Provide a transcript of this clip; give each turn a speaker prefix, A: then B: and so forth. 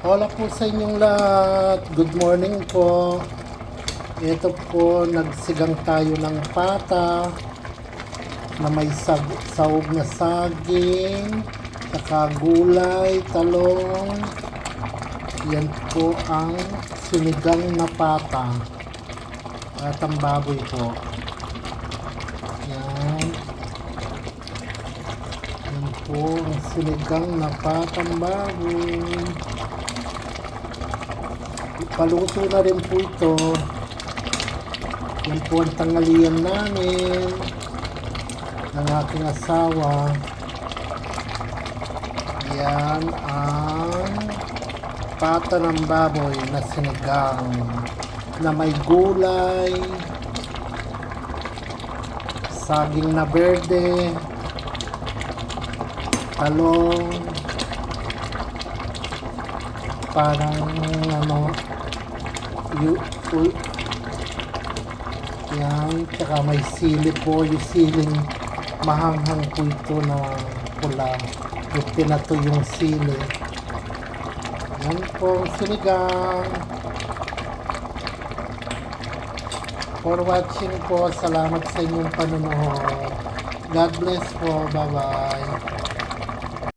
A: Hola po sa inyong lahat. Good morning po. Ito po, nagsigang tayo ng pata na may sahog na saging, saka gulay, talong. Yan po ang sinigang na pata at ang baboy po. Yan. Yan po ang sinigang na patang baboy. Paluto na rin po ito. Yan po ang tanghalian namin ng aking asawa. Yan ang pata ng baboy na sinigang na may gulay, saging na berde, talong, parang yan, tsaka may sili po, yung siling mahanghang po ito na pula, yung pinato yung sili. Yan po ang sinigang. For watching po, salamat sa inyong panonood. God bless po, bye bye.